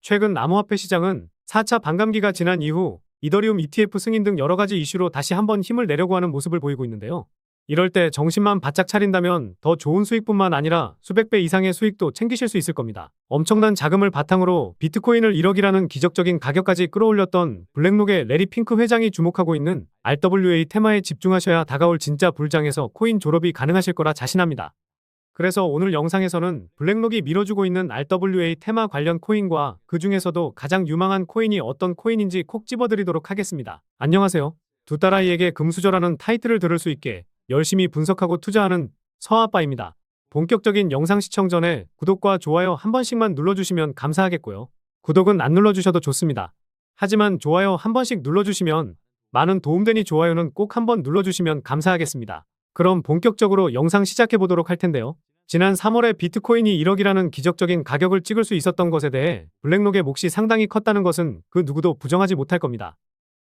최근 암호화폐 시장은 4차 반감기가 지난 이후 이더리움 ETF 승인 등 여러 가지 이슈로 다시 한번 힘을 내려고 하는 모습을 보이고 있는데요. 이럴 때 정신만 바짝 차린다면 더 좋은 수익뿐만 아니라 수백 배 이상의 수익도 챙기실 수 있을 겁니다. 엄청난 자금을 바탕으로 비트코인을 1억이라는 기적적인 가격까지 끌어올렸던 블랙록의 레리 핑크 회장이 주목하고 있는 RWA 테마에 집중하셔야 다가올 진짜 불장에서 코인 졸업이 가능하실 거라 자신합니다. 그래서 오늘 영상에서는 블랙록이 밀어주고 있는 RWA 테마 관련 코인과 그 중에서도 가장 유망한 코인이 어떤 코인인지 콕 집어드리도록 하겠습니다. 안녕하세요. 두 딸아이에게 금수저라는 타이틀을 들을 수 있게 열심히 분석하고 투자하는 서아빠입니다. 본격적인 영상 시청 전에 구독과 좋아요 한 번씩만 눌러주시면 감사하겠고요. 구독은 안 눌러주셔도 좋습니다. 하지만 좋아요 한 번씩 눌러주시면 많은 도움되니 좋아요는 꼭 한번 눌러주시면 감사하겠습니다. 그럼 본격적으로 영상 시작해보도록 할 텐데요. 지난 3월에 비트코인이 1억이라는 기적적인 가격을 찍을 수 있었던 것에 대해 블랙록의 몫이 상당히 컸다는 것은 그 누구도 부정하지 못할 겁니다.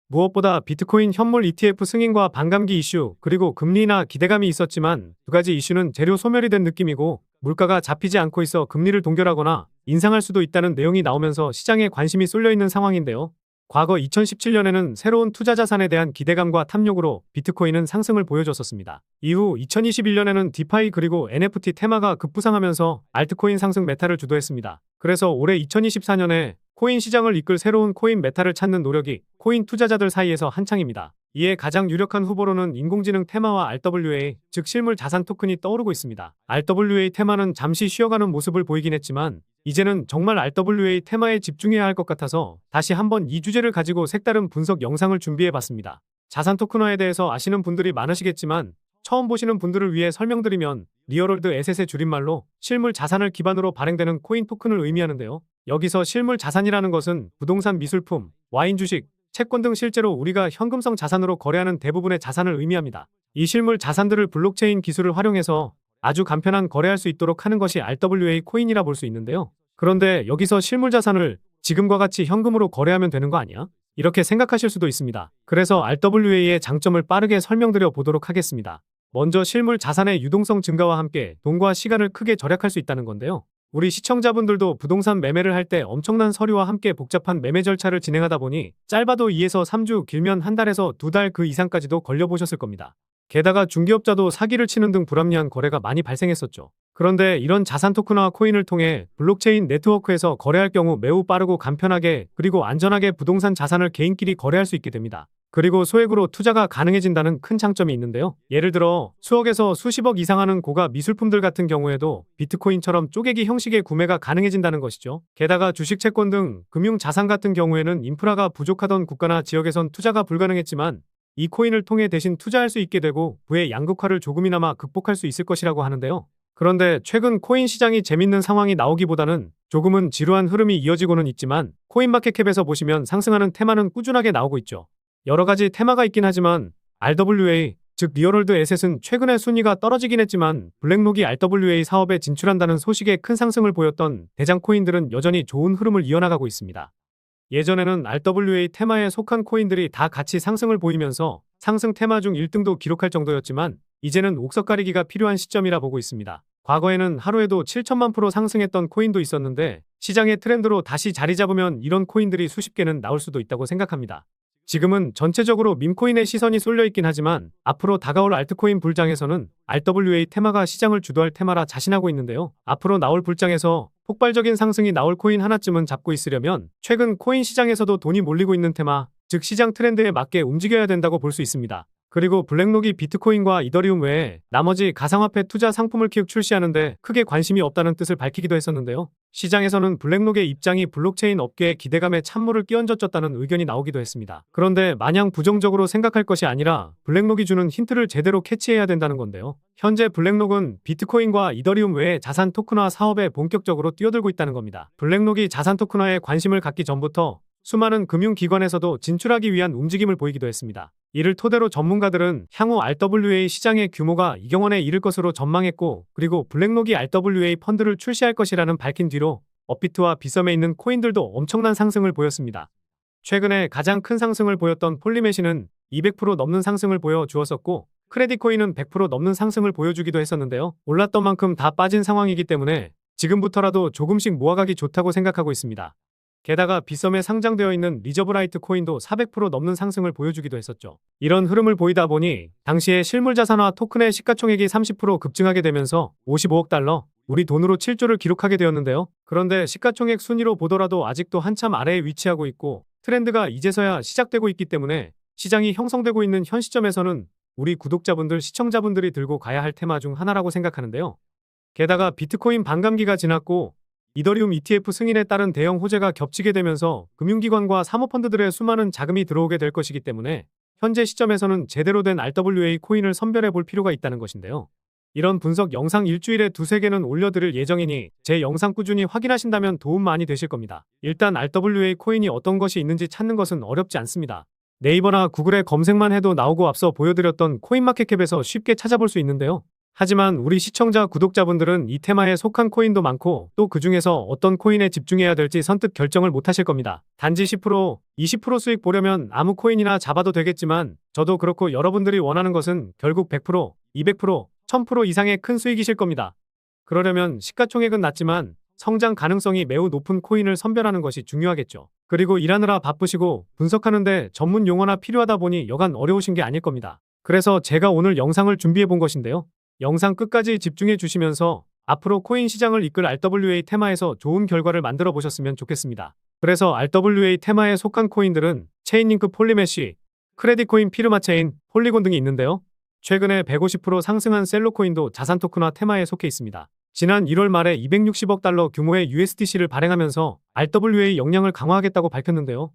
무엇보다 비트코인 현물 ETF 승인과 반감기 이슈, 그리고 금리 인하 기대감이 있었지만 두 가지 이슈는 재료 소멸이 된 느낌이고 물가가 잡히지 않고 있어 금리를 동결하거나 인상할 수도 있다는 내용이 나오면서 시장에 관심이 쏠려 있는 상황인데요. 과거 2017년에는 새로운 투자 자산에 대한 기대감과 탐욕으로 비트코인은 상승을 보여줬었습니다. 이후 2021년에는 디파이 그리고 NFT 테마가 급부상하면서 알트코인 상승 메타를 주도했습니다. 그래서 올해 2024년에 코인 시장을 이끌 새로운 코인 메타를 찾는 노력이 코인 투자자들 사이에서 한창입니다. 이에 가장 유력한 후보로는 인공지능 테마와 RWA, 즉 실물 자산 토큰이 떠오르고 있습니다. RWA 테마는 잠시 쉬어가는 모습을 보이긴 했지만 이제는 정말 RWA 테마에 집중해야 할 것 같아서 다시 한번 이 주제를 가지고 색다른 분석 영상을 준비해봤습니다. 자산 토큰화에 대해서 아시는 분들이 많으시겠지만 처음 보시는 분들을 위해 설명드리면 리얼월드 에셋의 줄임말로 실물 자산을 기반으로 발행되는 코인 토큰을 의미하는데요. 여기서 실물 자산이라는 것은 부동산 미술품, 와인 주식, 채권 등 실제로 우리가 현금성 자산으로 거래하는 대부분의 자산을 의미합니다. 이 실물 자산들을 블록체인 기술을 활용해서 아주 간편한 거래할 수 있도록 하는 것이 RWA 코인이라 볼 수 있는데요. 그런데 여기서 실물 자산을 지금과 같이 현금으로 거래하면 되는 거 아니야? 이렇게 생각하실 수도 있습니다. 그래서 RWA의 장점을 빠르게 설명드려 보도록 하겠습니다. 먼저 실물 자산의 유동성 증가와 함께 돈과 시간을 크게 절약할 수 있다는 건데요. 우리 시청자분들도 부동산 매매를 할 때 엄청난 서류와 함께 복잡한 매매 절차를 진행하다 보니 짧아도 2에서 3주, 길면 한 달에서 2달 그 이상까지도 걸려보셨을 겁니다. 게다가 중개업자도 사기를 치는 등 불합리한 거래가 많이 발생했었죠. 그런데 이런 자산 토큰화 코인을 통해 블록체인 네트워크에서 거래할 경우 매우 빠르고 간편하게 그리고 안전하게 부동산 자산을 개인끼리 거래할 수 있게 됩니다. 그리고 소액으로 투자가 가능해진다는 큰 장점이 있는데요. 예를 들어 수억에서 수십억 이상 하는 고가 미술품들 같은 경우에도 비트코인처럼 쪼개기 형식의 구매가 가능해진다는 것이죠. 게다가 주식, 채권 등 금융자산 같은 경우에는 인프라가 부족하던 국가나 지역에선 투자가 불가능했지만 이 코인을 통해 대신 투자할 수 있게 되고 부의 양극화를 조금이나마 극복할 수 있을 것이라고 하는데요. 그런데 최근 코인 시장이 재밌는 상황이 나오기보다는 조금은 지루한 흐름이 이어지고는 있지만 코인마켓캡에서 보시면 상승하는 테마는 꾸준하게 나오고 있죠. 여러 가지 테마가 있긴 하지만 RWA, 즉 리얼월드 에셋은 최근에 순위가 떨어지긴 했지만 블랙록이 RWA 사업에 진출한다는 소식에 큰 상승을 보였던 대장 코인들은 여전히 좋은 흐름을 이어나가고 있습니다. 예전에는 RWA 테마에 속한 코인들이 다 같이 상승을 보이면서 상승 테마 중 1등도 기록할 정도였지만 이제는 옥석 가리기가 필요한 시점이라 보고 있습니다. 과거에는 하루에도 7천만 % 상승했던 코인도 있었는데 시장의 트렌드로 다시 자리 잡으면 이런 코인들이 수십 개는 나올 수도 있다고 생각합니다. 지금은 전체적으로 밈코인의 시선이 쏠려 있긴 하지만 앞으로 다가올 알트코인 불장에서는 RWA 테마가 시장을 주도할 테마라 자신하고 있는데요. 앞으로 나올 불장에서 폭발적인 상승이 나올 코인 하나쯤은 잡고 있으려면 최근 코인 시장에서도 돈이 몰리고 있는 테마, 즉 시장 트렌드에 맞게 움직여야 된다고 볼 수 있습니다. 그리고 블랙록이 비트코인과 이더리움 외에 나머지 가상화폐 투자 상품을 기획 출시하는데 크게 관심이 없다는 뜻을 밝히기도 했었는데요. 시장에서는 블랙록의 입장이 블록체인 업계의 기대감에 찬물을 끼얹어줬다는 의견이 나오기도 했습니다. 그런데 마냥 부정적으로 생각할 것이 아니라 블랙록이 주는 힌트를 제대로 캐치해야 된다는 건데요. 현재 블랙록은 비트코인과 이더리움 외에 자산 토큰화 사업에 본격적으로 뛰어들고 있다는 겁니다. 블랙록이 자산 토큰화에 관심을 갖기 전부터 수많은 금융기관에서도 진출하기 위한 움직임을 보이기도 했습니다. 이를 토대로 전문가들은 향후 RWA 시장의 규모가 2경 원에 이를 것으로 전망했고 그리고 블랙록이 RWA 펀드를 출시할 것이라는 밝힌 뒤로 업비트와 빗썸에 있는 코인들도 엄청난 상승을 보였습니다. 최근에 가장 큰 상승을 보였던 폴리메시는 200% 넘는 상승을 보여주었었고 크레딧코인은 100% 넘는 상승을 보여주기도 했었는데요. 올랐던 만큼 다 빠진 상황이기 때문에 지금부터라도 조금씩 모아가기 좋다고 생각하고 있습니다. 게다가 빗썸에 상장되어 있는 리저브라이트 코인도 400% 넘는 상승을 보여주기도 했었죠. 이런 흐름을 보이다 보니 당시에 실물 자산화 토큰의 시가총액이 30% 급증하게 되면서 55억 달러, 우리 돈으로 7조를 기록하게 되었는데요. 그런데 시가총액 순위로 보더라도 아직도 한참 아래에 위치하고 있고 트렌드가 이제서야 시작되고 있기 때문에 시장이 형성되고 있는 현 시점에서는 우리 구독자분들, 시청자분들이 들고 가야 할 테마 중 하나라고 생각하는데요. 게다가 비트코인 반감기가 지났고 이더리움 ETF 승인에 따른 대형 호재가 겹치게 되면서 금융기관과 사모펀드들의 수많은 자금이 들어오게 될 것이기 때문에 현재 시점에서는 제대로 된 RWA 코인을 선별해 볼 필요가 있다는 것인데요. 이런 분석 영상 일주일에 두세 개는 올려드릴 예정이니 제 영상 꾸준히 확인하신다면 도움 많이 되실 겁니다. 일단 RWA 코인이 어떤 것이 있는지 찾는 것은 어렵지 않습니다. 네이버나 구글에 검색만 해도 나오고 앞서 보여드렸던 코인마켓캡에서 쉽게 찾아볼 수 있는데요. 하지만 우리 시청자, 구독자분들은 이 테마에 속한 코인도 많고 또 그중에서 어떤 코인에 집중해야 될지 선뜻 결정을 못 하실 겁니다. 단지 10%, 20% 수익 보려면 아무 코인이나 잡아도 되겠지만 저도 그렇고 여러분들이 원하는 것은 결국 100%, 200%, 1000% 이상의 큰 수익이실 겁니다. 그러려면 시가총액은 낮지만 성장 가능성이 매우 높은 코인을 선별하는 것이 중요하겠죠. 그리고 일하느라 바쁘시고 분석하는데 전문 용어나 필요하다 보니 여간 어려우신 게 아닐 겁니다. 그래서 제가 오늘 영상을 준비해 본 것인데요. 영상 끝까지 집중해 주시면서 앞으로 코인 시장을 이끌 RWA 테마에서 좋은 결과를 만들어 보셨으면 좋겠습니다. 그래서 RWA 테마에 속한 코인들은 체인링크 폴리메쉬, 크레딧코인 피르마체인, 폴리곤 등이 있는데요. 최근에 150% 상승한 셀로코인도 자산 토큰화 테마에 속해 있습니다. 지난 1월 말에 260억 달러 규모의 USDC를 발행하면서 RWA 역량을 강화하겠다고 밝혔는데요.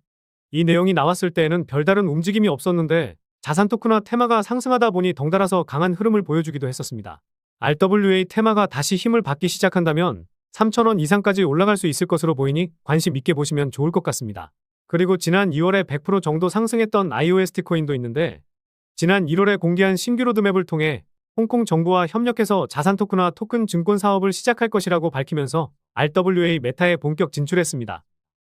이 내용이 나왔을 때에는 별다른 움직임이 없었는데 자산 토큰화 테마가 상승하다 보니 덩달아서 강한 흐름을 보여주기도 했었습니다. RWA 테마가 다시 힘을 받기 시작한다면 3,000원 이상까지 올라갈 수 있을 것으로 보이니 관심 있게 보시면 좋을 것 같습니다. 그리고 지난 2월에 100% 정도 상승했던 IOST 코인도 있는데 지난 1월에 공개한 신규 로드맵을 통해 홍콩 정부와 협력해서 자산 토큰화 토큰 증권 사업을 시작할 것이라고 밝히면서 RWA 메타에 본격 진출했습니다.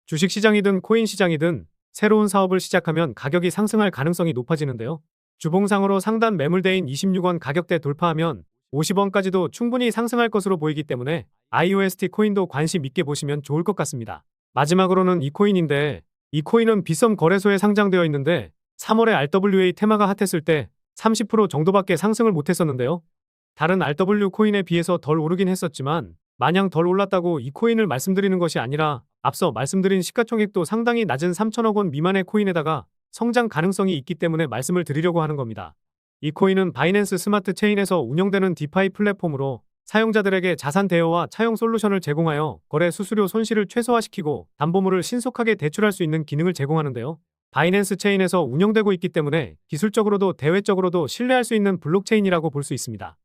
주식시장이든 코인 시장이든 새로운 사업을 시작하면 가격이 상승할 가능성이 높아지는데요. 주봉상으로 상단 매물대인 26원 가격대 돌파하면 50원까지도 충분히 상승할 것으로 보이기 때문에 IOST 코인도 관심 있게 보시면 좋을 것 같습니다. 마지막으로는 이 코인인데 이 코인은 빗썸 거래소에 상장되어 있는데 3월에 RWA 테마가 핫했을 때 30% 정도밖에 상승을 못했었는데요. 다른 RW 코인에 비해서 덜 오르긴 했었지만 마냥 덜 올랐다고 이 코인을 말씀드리는 것이 아니라 앞서 말씀드린 시가총액도 상당히 낮은 3천억 원 미만의 코인에다가 성장 가능성이 있기 때문에 말씀을 드리려고 하는 겁니다. 이 코인은 바이낸스 스마트 체인에서 운영되는 디파이 플랫폼으로 사용자들에게 자산 대여와 차용 솔루션을 제공하여 거래 수수료 손실을 최소화시키고 담보물을 신속하게 대출할 수 있는 기능을 제공하는데요. 바이낸스 체인에서 운영되고 있기 때문에 기술적으로도 대외적으로도 신뢰할 수 있는 블록체인이라고 볼 수 있습니다.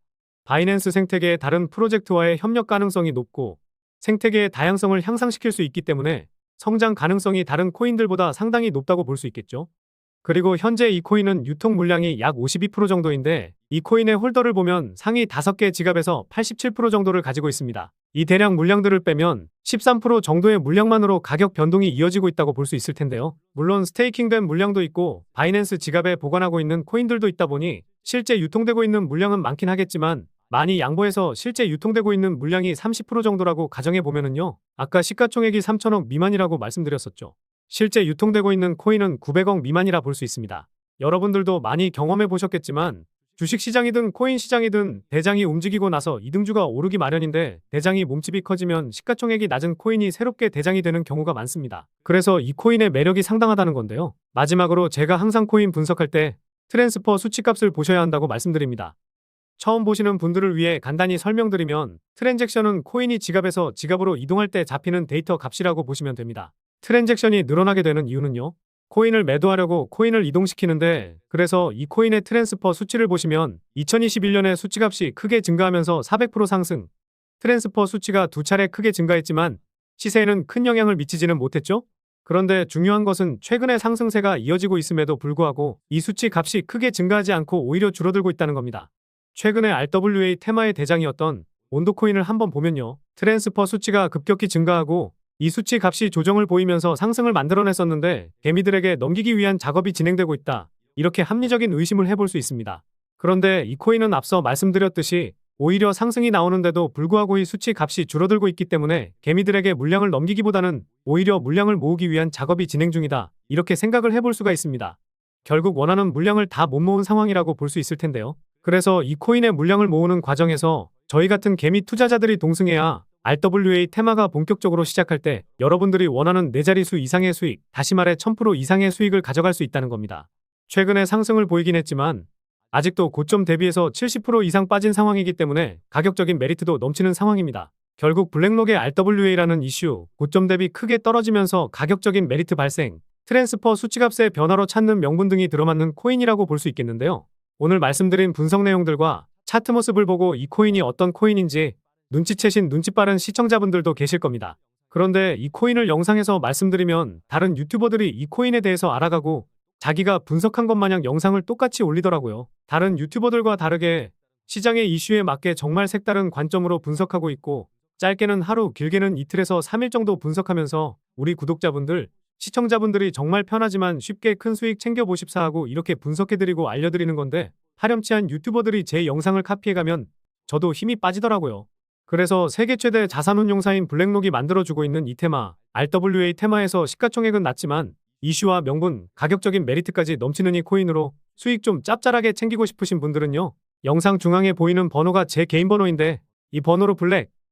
바이낸스 생태계의 다른 프로젝트와의 협력 가능성이 높고 생태계의 다양성을 향상시킬 수 있기 때문에 성장 가능성이 다른 코인들보다 상당히 높다고 볼 수 있겠죠. 그리고 현재 이 코인은 유통 물량이 약 52% 정도인데 이 코인의 홀더를 보면 상위 5개 지갑에서 87% 정도를 가지고 있습니다. 이 대량 물량들을 빼면 13% 정도의 물량만으로 가격 변동이 이어지고 있다고 볼 수 있을 텐데요. 물론 스테이킹된 물량도 있고 바이낸스 지갑에 보관하고 있는 코인들도 있다 보니 실제 유통되고 있는 물량은 많긴 하겠지만 많이 양보해서 실제 유통되고 있는 물량이 30% 정도라고 가정해 보면은요. 아까 시가총액이 3천억 미만이라고 말씀드렸었죠. 실제 유통되고 있는 코인은 900억 미만이라 볼 수 있습니다. 여러분들도 많이 경험해 보셨겠지만 주식시장이든 코인 시장이든 대장이 움직이고 나서 이등주가 오르기 마련인데 대장이 몸집이 커지면 시가총액이 낮은 코인이 새롭게 대장이 되는 경우가 많습니다. 그래서 이 코인의 매력이 상당하다는 건데요. 마지막으로 제가 항상 코인 분석할 때 트랜스퍼 수치값을 보셔야 한다고 말씀드립니다. 처음 보시는 분들을 위해 간단히 설명드리면 트랜잭션은 코인이 지갑에서 지갑으로 이동할 때 잡히는 데이터 값이라고 보시면 됩니다. 트랜잭션이 늘어나게 되는 이유는요. 코인을 매도하려고 코인을 이동시키는데 그래서 이 코인의 트랜스퍼 수치를 보시면 2021년에 수치값이 크게 증가하면서 400% 상승, 트랜스퍼 수치가 2차례 크게 증가했지만 시세에는 큰 영향을 미치지는 못했죠. 그런데 중요한 것은 최근의 상승세가 이어지고 있음에도 불구하고 이 수치 값이 크게 증가하지 않고 오히려 줄어들고 있다는 겁니다. 최근에 RWA 테마의 대장이었던 온도코인을 한번 보면요. 트랜스퍼 수치가 급격히 증가하고 이 수치 값이 조정을 보이면서 상승을 만들어냈었는데 개미들에게 넘기기 위한 작업이 진행되고 있다. 이렇게 합리적인 의심을 해볼 수 있습니다. 그런데 이 코인은 앞서 말씀드렸듯이 오히려 상승이 나오는데도 불구하고 이 수치 값이 줄어들고 있기 때문에 개미들에게 물량을 넘기기보다는 오히려 물량을 모으기 위한 작업이 진행 중이다. 이렇게 생각을 해볼 수가 있습니다. 결국 원하는 물량을 다 못 모은 상황이라고 볼 수 있을 텐데요. 그래서 이 코인의 물량을 모으는 과정에서 저희 같은 개미 투자자들이 동승해야 RWA 테마가 본격적으로 시작할 때 여러분들이 원하는 4자릿수 이상의 수익, 다시 말해 1000% 이상의 수익을 가져갈 수 있다는 겁니다. 최근에 상승을 보이긴 했지만 아직도 고점 대비해서 70% 이상 빠진 상황이기 때문에 가격적인 메리트도 넘치는 상황입니다. 결국 블랙록의 RWA라는 이슈, 고점 대비 크게 떨어지면서 가격적인 메리트 발생, 트랜스퍼 수치값의 변화로 찾는 명분 등이 들어맞는 코인이라고 볼 수 있겠는데요. 오늘 말씀드린 분석 내용들과 차트 모습을 보고 이 코인이 어떤 코인인지 눈치채신 눈치 빠른 시청자분들도 계실 겁니다. 그런데 이 코인을 영상에서 말씀드리면 다른 유튜버들이 이 코인에 대해서 알아가고 자기가 분석한 것 마냥 영상을 똑같이 올리더라고요. 다른 유튜버들과 다르게 시장의 이슈에 맞게 정말 색다른 관점으로 분석하고 있고 짧게는 하루, 길게는 이틀에서 3일 정도 분석하면서 우리 구독자분들, 시청자분들이 정말 편하지만 쉽게 큰 수익 챙겨보십사 하고 이렇게 분석해드리고 알려드리는 건데 파렴치한 유튜버들이 제 영상을 카피해가면 저도 힘이 빠지더라고요. 그래서 세계 최대 자산운용사인 블랙록이 만들어주고 있는 이 테마, RWA 테마에서 시가총액은 낮지만 이슈와 명분, 가격적인 메리트까지 넘치는 이 코인으로 수익 좀 짭짤하게 챙기고 싶으신 분들은요. 영상 중앙에 보이는 번호가 제 개인 번호인데 이 번호로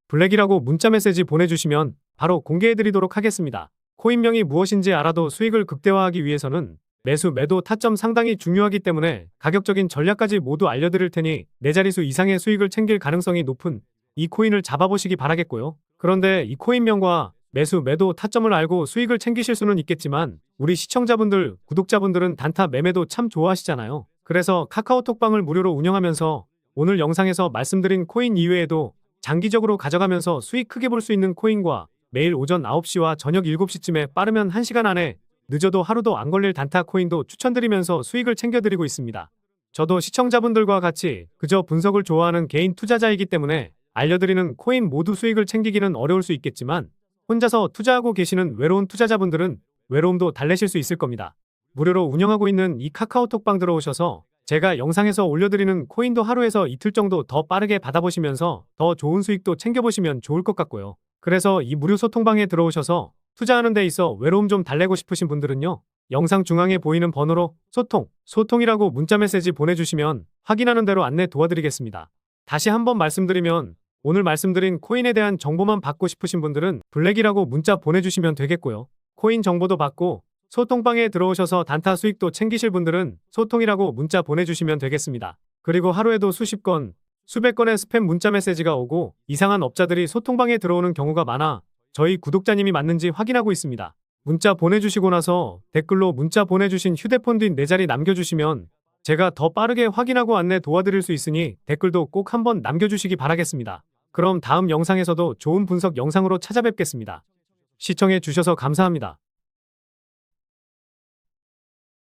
블랙이라고 문자 메시지 보내주시면 바로 공개해드리도록 하겠습니다. 코인명이 무엇인지 알아도 수익을 극대화하기 위해서는 매수, 매도, 타점 상당히 중요하기 때문에 가격적인 전략까지 모두 알려드릴 테니 4자릿수 이상의 수익을 챙길 가능성이 높은 이 코인을 잡아보시기 바라겠고요. 그런데 이 코인명과 매수, 매도, 타점을 알고 수익을 챙기실 수는 있겠지만 우리 시청자분들, 구독자분들은 단타 매매도 참 좋아하시잖아요. 그래서 카카오톡방을 무료로 운영하면서 오늘 영상에서 말씀드린 코인 이외에도 장기적으로 가져가면서 수익 크게 볼 수 있는 코인과 매일 오전 9시와 저녁 7시쯤에 빠르면 1시간 안에 늦어도 하루도 안 걸릴 단타 코인도 추천드리면서 수익을 챙겨드리고 있습니다. 저도 시청자분들과 같이 그저 분석을 좋아하는 개인 투자자이기 때문에 알려드리는 코인 모두 수익을 챙기기는 어려울 수 있겠지만 혼자서 투자하고 계시는 외로운 투자자분들은 외로움도 달래실 수 있을 겁니다. 무료로 운영하고 있는 이 카카오톡방 들어오셔서 제가 영상에서 올려드리는 코인도 하루에서 이틀 정도 더 빠르게 받아보시면서 더 좋은 수익도 챙겨보시면 좋을 것 같고요. 그래서 이 무료 소통방에 들어오셔서 투자하는 데 있어 외로움 좀 달래고 싶으신 분들은요. 영상 중앙에 보이는 번호로 소통이라고 문자 메시지 보내주시면 확인하는 대로 안내 도와드리겠습니다. 다시 한번 말씀드리면 오늘 말씀드린 코인에 대한 정보만 받고 싶으신 분들은 블랙이라고 문자 보내주시면 되겠고요. 코인 정보도 받고 소통방에 들어오셔서 단타 수익도 챙기실 분들은 소통이라고 문자 보내주시면 되겠습니다. 그리고 하루에도 수십 건, 수백 건의 스팸 문자 메시지가 오고 이상한 업자들이 소통방에 들어오는 경우가 많아 저희 구독자님이 맞는지 확인하고 있습니다. 문자 보내주시고 나서 댓글로 문자 보내주신 휴대폰 뒷 4자리 남겨주시면 제가 더 빠르게 확인하고 안내 도와드릴 수 있으니 댓글도 꼭 한번 남겨주시기 바라겠습니다. 그럼 다음 영상에서도 좋은 분석 영상으로 찾아뵙겠습니다. 시청해 주셔서 감사합니다.